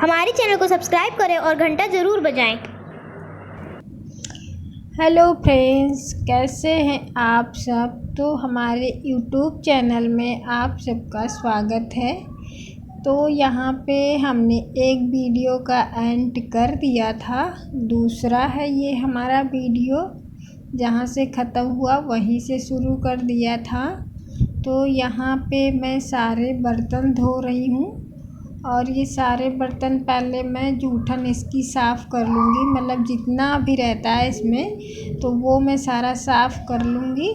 हमारे चैनल को सब्सक्राइब करें और घंटा ज़रूर बजाएं। हेलो फ्रेंड्स, कैसे हैं आप सब। तो हमारे यूट्यूब चैनल में आप सबका स्वागत है। तो यहाँ पे हमने एक वीडियो का एंड कर दिया था, दूसरा है ये हमारा वीडियो। जहाँ से ख़त्म हुआ वहीं से शुरू कर दिया था। तो यहाँ पे मैं सारे बर्तन धो रही हूँ और ये सारे बर्तन पहले मैं जूठन इसकी साफ़ कर लूँगी, मतलब जितना भी रहता है इसमें तो वो मैं सारा साफ़ कर लूँगी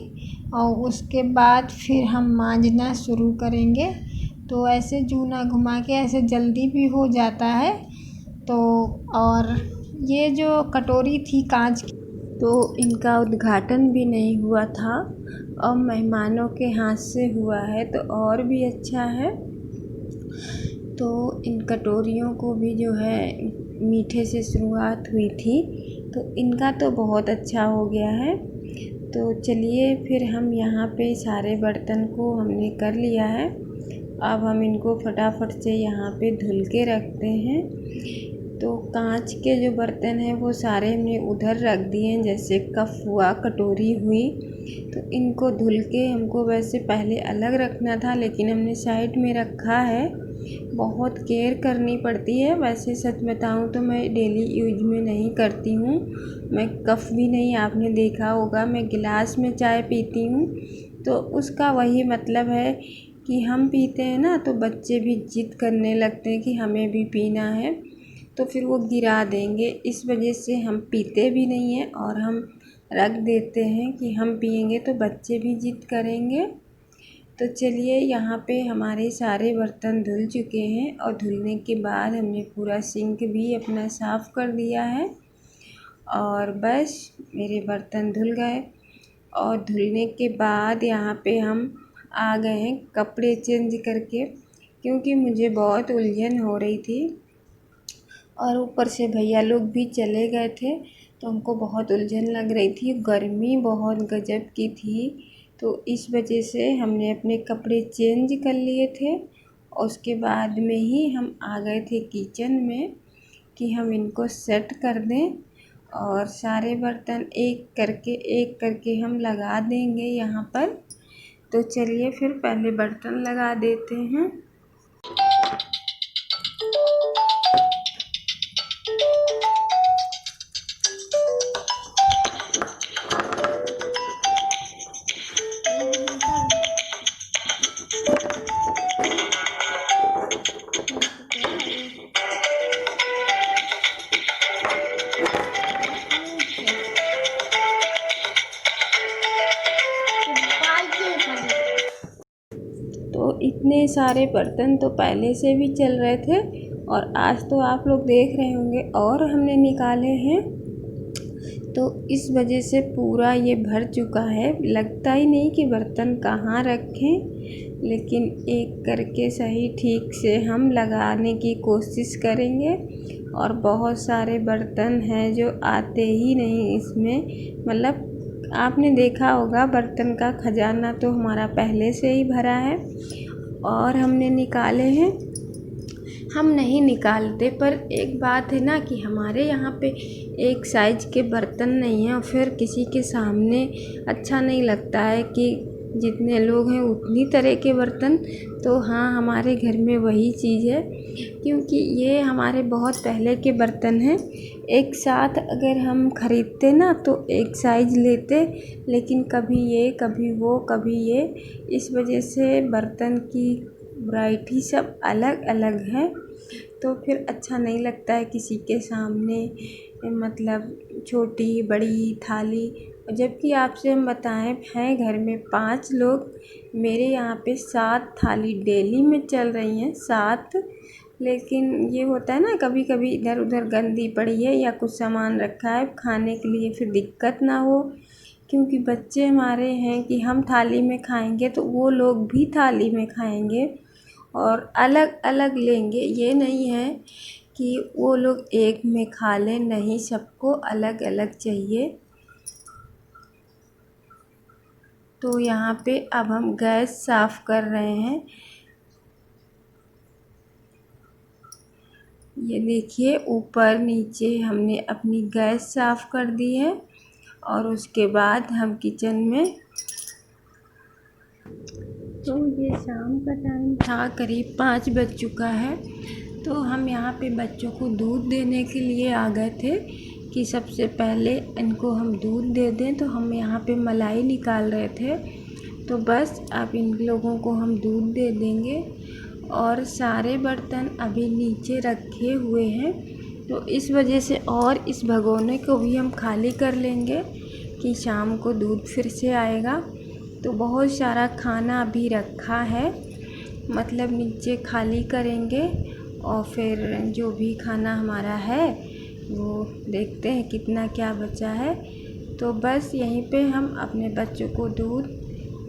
और उसके बाद फिर हम मांजना शुरू करेंगे। तो ऐसे जूना घुमा के ऐसे जल्दी भी हो जाता है। तो और ये जो कटोरी थी कांच की, तो इनका उद्घाटन भी नहीं हुआ था और मेहमानों के हाथ से हुआ है तो और भी अच्छा है। तो इन कटोरियों को भी जो है मीठे से शुरुआत हुई थी, तो इनका तो बहुत अच्छा हो गया है। तो चलिए फिर हम यहाँ पे सारे बर्तन को हमने कर लिया है। अब हम इनको फटाफट से यहाँ पे धुल के रखते हैं। तो कांच के जो बर्तन हैं वो सारे हमने उधर रख दिए हैं, जैसे कप हुआ, कटोरी हुई। तो इनको धुल के हमको वैसे पहले अलग रखना था, लेकिन हमने साइड में रखा है। बहुत केयर करनी पड़ती है। वैसे सच बताऊँ तो मैं डेली यूज में नहीं करती हूँ। मैं कप भी नहीं, आपने देखा होगा मैं गिलास में चाय पीती हूँ। तो उसका वही मतलब है कि हम पीते हैं ना, तो बच्चे भी जिद करने लगते हैं कि हमें भी पीना है, तो फिर वो गिरा देंगे। इस वजह से हम पीते भी नहीं हैं और हम रख देते हैं कि हम पिएंगे तो बच्चे भी जिद करेंगे। तो चलिए यहाँ पे हमारे सारे बर्तन धुल चुके हैं और धुलने के बाद हमने पूरा सिंक भी अपना साफ़ कर दिया है और बस मेरे बर्तन धुल गए। और धुलने के बाद यहाँ पे हम आ गए हैं कपड़े चेंज करके, क्योंकि मुझे बहुत उलझन हो रही थी और ऊपर से भैया लोग भी चले गए थे, तो हमको बहुत उलझन लग रही थी। गर्मी बहुत गजब की थी, तो इस वजह से हमने अपने कपड़े चेंज कर लिए थे और उसके बाद में ही हम आ गए थे किचन में कि हम इनको सेट कर दें। और सारे बर्तन एक करके हम लगा देंगे यहाँ पर। तो चलिए फिर पहले बर्तन लगा देते हैं। तो इतने सारे बर्तन तो पहले से भी चल रहे थे और आज तो आप लोग देख रहे होंगे और हमने निकाले हैं। तो इस वजह से पूरा ये भर चुका है। लगता ही नहीं कि बर्तन कहाँ रखें, लेकिन एक करके सही ठीक से हम लगाने की कोशिश करेंगे। और बहुत सारे बर्तन हैं जो आते ही नहीं इसमें, मतलब आपने देखा होगा बर्तन का खजाना तो हमारा पहले से ही भरा है और हमने निकाले हैं। हम नहीं निकालते, पर एक बात है ना कि हमारे यहाँ पे एक साइज के बर्तन नहीं हैं और फिर किसी के सामने अच्छा नहीं लगता है कि जितने लोग हैं उतनी तरह के बर्तन। तो हाँ, हमारे घर में वही चीज़ है, क्योंकि ये हमारे बहुत पहले के बर्तन हैं। एक साथ अगर हम ख़रीदते ना तो एक साइज़ लेते, लेकिन कभी ये कभी वो कभी ये, इस वजह से बर्तन की वैरायटी सब अलग अलग है। तो फिर अच्छा नहीं लगता है किसी के सामने, मतलब छोटी बड़ी थाली। जबकि आपसे हम बताएं, हैं घर में 5 लोग, मेरे यहाँ पे 7 थाली डेली में चल रही हैं, 7। लेकिन ये होता है ना, कभी कभी इधर उधर गंदी पड़ी है या कुछ सामान रखा है खाने के लिए, फिर दिक्कत ना हो। क्योंकि बच्चे हमारे हैं कि हम थाली में खाएंगे तो वो लोग भी थाली में खाएंगे और अलग अलग लेंगे। ये नहीं है कि वो लोग एक में खा लें, नहीं, सबको अलग अलग चाहिए। तो यहाँ पे अब हम गैस साफ़ कर रहे हैं। ये देखिए ऊपर नीचे हमने अपनी गैस साफ़ कर दी है और उसके बाद हम किचन में, तो ये शाम का टाइम था, करीब 5 बज चुका है। तो हम यहाँ पे बच्चों को दूध देने के लिए आ गए थे कि सबसे पहले इनको हम दूध दे दें। तो हम यहाँ पे मलाई निकाल रहे थे, तो बस अब इन लोगों को हम दूध दे देंगे। और सारे बर्तन अभी नीचे रखे हुए हैं, तो इस वजह से और इस भगोने को भी हम खाली कर लेंगे कि शाम को दूध फिर से आएगा। तो बहुत सारा खाना अभी रखा है, मतलब नीचे खाली करेंगे और फिर जो भी खाना हमारा है वो देखते हैं कितना क्या बचा है। तो बस यहीं पे हम अपने बच्चों को दूध,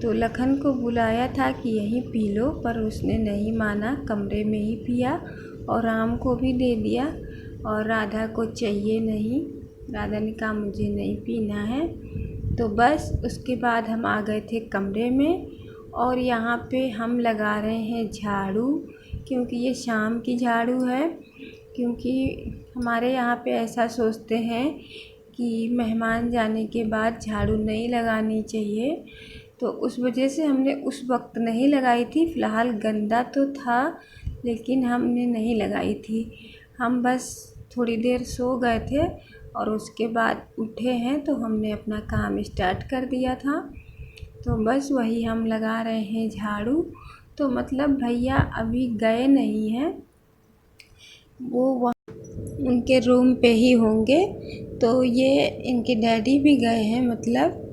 तो लखन को बुलाया था कि यहीं पी लो, पर उसने नहीं माना, कमरे में ही पिया। और राम को भी दे दिया और राधा को चाहिए नहीं, राधा ने कहा मुझे नहीं पीना है। तो बस उसके बाद हम आ गए थे कमरे में और यहाँ पे हम लगा रहे हैं झाड़ू, क्योंकि ये शाम की झाड़ू है। क्योंकि हमारे यहाँ पे ऐसा सोचते हैं कि मेहमान जाने के बाद झाड़ू नहीं लगानी चाहिए, तो उस वजह से हमने उस वक्त नहीं लगाई थी। फ़िलहाल गंदा तो था लेकिन हमने नहीं लगाई थी। हम बस थोड़ी देर सो गए थे और उसके बाद उठे हैं तो हमने अपना काम स्टार्ट कर दिया था। तो बस वही हम लगा रहे हैं झाड़ू। तो मतलब भैया अभी गए नहीं हैं, वो वहाँ उनके रूम पे ही होंगे। तो ये इनके डैडी भी गए हैं, मतलब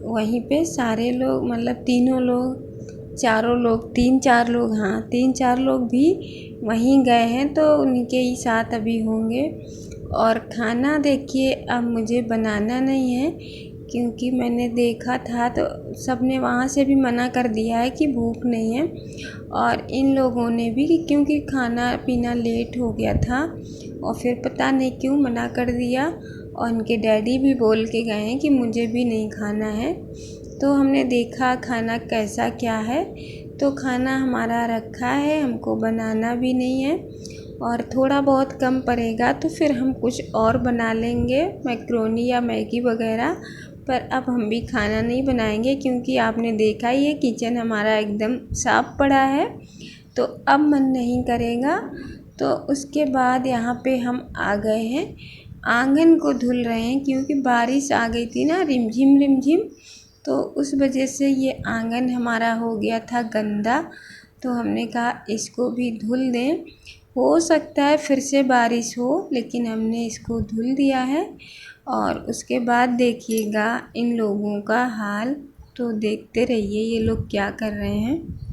वहीं पे सारे लोग, मतलब तीनों लोग, चारों लोग, 3-4 लोग, हाँ 3-4 लोग भी वहीं गए हैं, तो उनके ही साथ अभी होंगे। और खाना देखिए अब मुझे बनाना नहीं है, क्योंकि मैंने देखा था तो सब ने वहाँ से भी मना कर दिया है कि भूख नहीं है। और इन लोगों ने भी, क्योंकि खाना पीना लेट हो गया था और फिर पता नहीं क्यों मना कर दिया। और उनके डैडी भी बोल के गए हैं कि मुझे भी नहीं खाना है। तो हमने देखा खाना कैसा क्या है, तो खाना हमारा रखा है, हमको बनाना भी नहीं है और थोड़ा बहुत कम पड़ेगा तो फिर हम कुछ और बना लेंगे, मैक्रोनी या मैगी वगैरह। पर अब हम भी खाना नहीं बनाएंगे, क्योंकि आपने देखा ही है किचन हमारा एकदम साफ़ पड़ा है, तो अब मन नहीं करेगा। तो उसके बाद यहाँ पे हम आ गए हैं, आंगन को धुल रहे हैं, क्योंकि बारिश आ गई थी ना, रिमझिम रिमझिम, तो उस वजह से ये आंगन हमारा हो गया था गंदा। तो हमने कहा इसको भी धुल दें, हो सकता है फिर से बारिश हो, लेकिन हमने इसको धुल दिया है। और उसके बाद देखिएगा इन लोगों का हाल, तो देखते रहिए ये लोग क्या कर रहे हैं।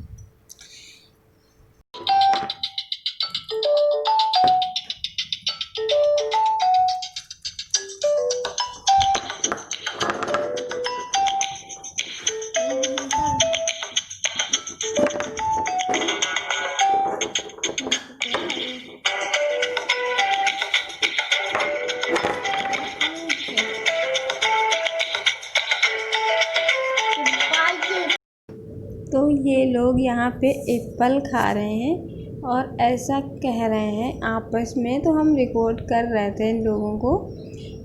तो ये लोग यहाँ पे एप्पल खा रहे हैं और ऐसा कह रहे हैं आपस में, तो हम रिकॉर्ड कर रहे थे इन लोगों को।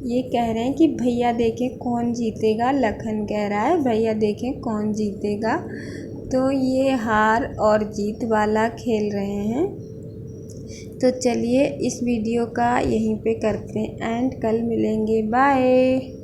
ये कह रहे हैं कि भैया देखें कौन जीतेगा, लखन कह रहा है भैया देखें कौन जीतेगा। तो ये हार और जीत वाला खेल रहे हैं। तो चलिए इस वीडियो का यहीं पे करते हैं एंड, कल मिलेंगे, बाय।